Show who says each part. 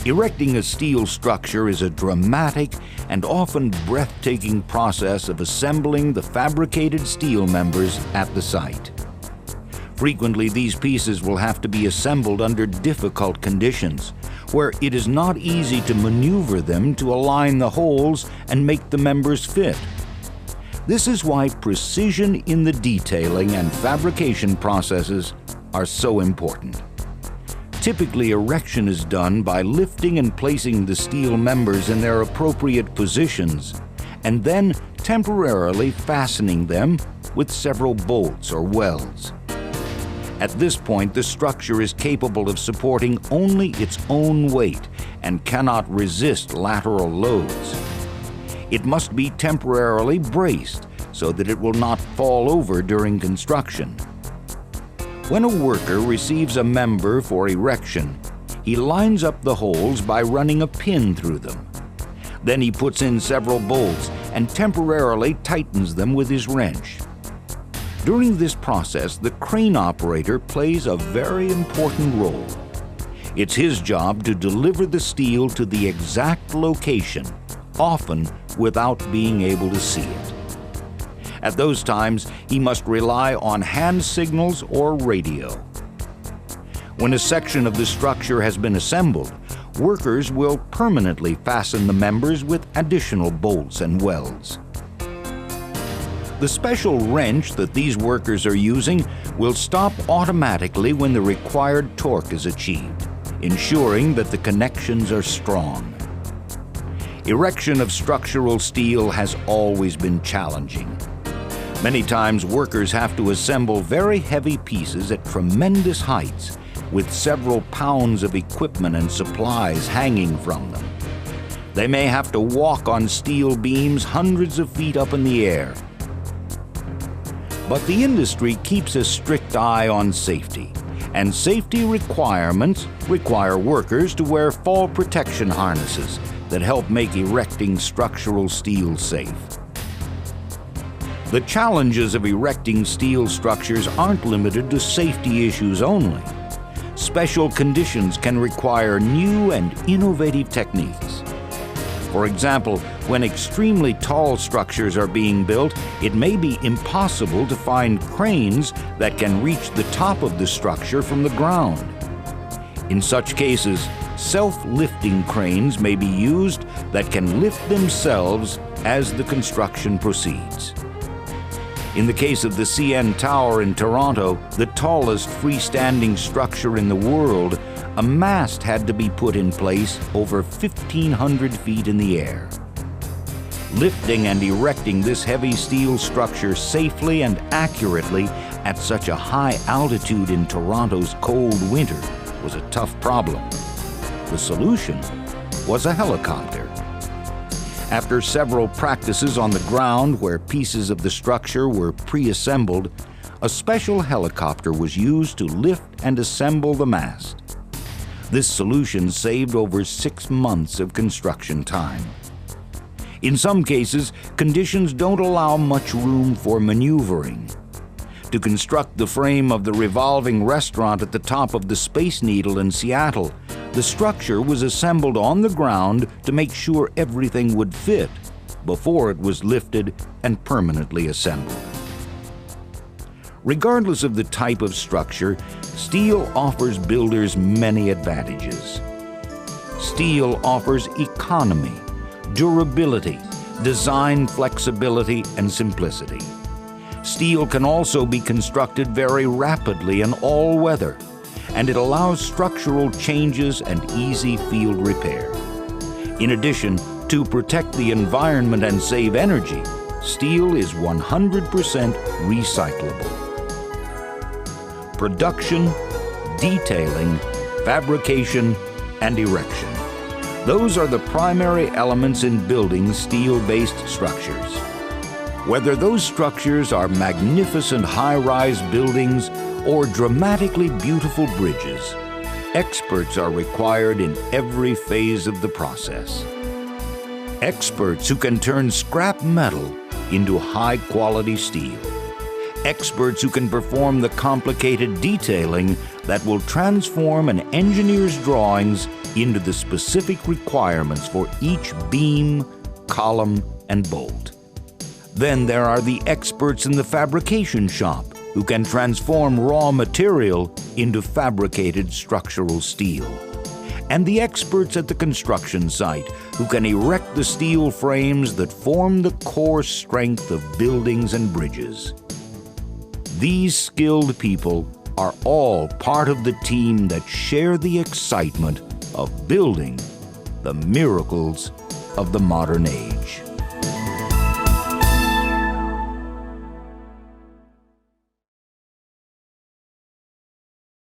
Speaker 1: Erecting a steel structure is a dramatic and often breathtaking process of assembling the fabricated steel members at the site. Frequently, these pieces will have to be assembled under difficult conditions, where it is not easy to maneuver them to align the holes and make the members fit. This is why precision in the detailing and fabrication processes are so important. Typically, erection is done by lifting and placing the steel members in their appropriate positions, and then temporarily fastening them with several bolts or welds. At this point, the structure is capable of supporting only its own weight and cannot resist lateral loads. It must be temporarily braced so that it will not fall over during construction. When a worker receives a member for erection, he lines up the holes by running a pin through them. Then he puts in several bolts and temporarily tightens them with his wrench. During this process, the crane operator plays a very important role. It's his job to deliver the steel to the exact location, often without being able to see it. At those times, he must rely on hand signals or radio. When a section of the structure has been assembled, workers will permanently fasten the members with additional bolts and welds. The special wrench that these workers are using will stop automatically when the required torque is achieved, ensuring that the connections are strong. Erection of structural steel has always been challenging. Many times, workers have to assemble very heavy pieces at tremendous heights, with several pounds of equipment and supplies hanging from them. They may have to walk on steel beams hundreds of feet up in the air. But the industry keeps a strict eye on safety, and safety requirements require workers to wear fall protection harnesses that help make erecting structural steel safe. The challenges of erecting steel structures aren't limited to safety issues only. Special conditions can require new and innovative techniques. For example, when extremely tall structures are being built, it may be impossible to find cranes that can reach the top of the structure from the ground. In such cases, self-lifting cranes may be used that can lift themselves as the construction proceeds. In the case of the CN Tower in Toronto, the tallest freestanding structure in the world, a mast had to be put in place over 1,500 feet in the air. Lifting and erecting this heavy steel structure safely and accurately at such a high altitude in Toronto's cold winter was a tough problem. The solution was a helicopter. After several practices on the ground where pieces of the structure were pre-assembled, a special helicopter was used to lift and assemble the mast. This solution saved over 6 months of construction time. In some cases, conditions don't allow much room for maneuvering. To construct the frame of the revolving restaurant at the top of the Space Needle in Seattle, the structure was assembled on the ground to make sure everything would fit before it was lifted and permanently assembled. Regardless of the type of structure, steel offers builders many advantages. Steel offers economy, durability, design flexibility, and simplicity. Steel can also be constructed very rapidly in all weather, and it allows structural changes and easy field repair. In addition, to protect the environment and save energy, steel is 100% recyclable. Production, detailing, fabrication, and erection. Those are the primary elements in building steel-based structures. Whether those structures are magnificent high-rise buildings or dramatically beautiful bridges, experts are required in every phase of the process. Experts who can turn scrap metal into high-quality steel. Experts who can perform the complicated detailing that will transform an engineer's drawings into the specific requirements for each beam, column, and bolt. Then there are the experts in the fabrication shop who can transform raw material into fabricated structural steel. And the experts at the construction site who can erect the steel frames that form the core strength of buildings and bridges. These skilled people are all part of the team that share the excitement of building the miracles of the modern age.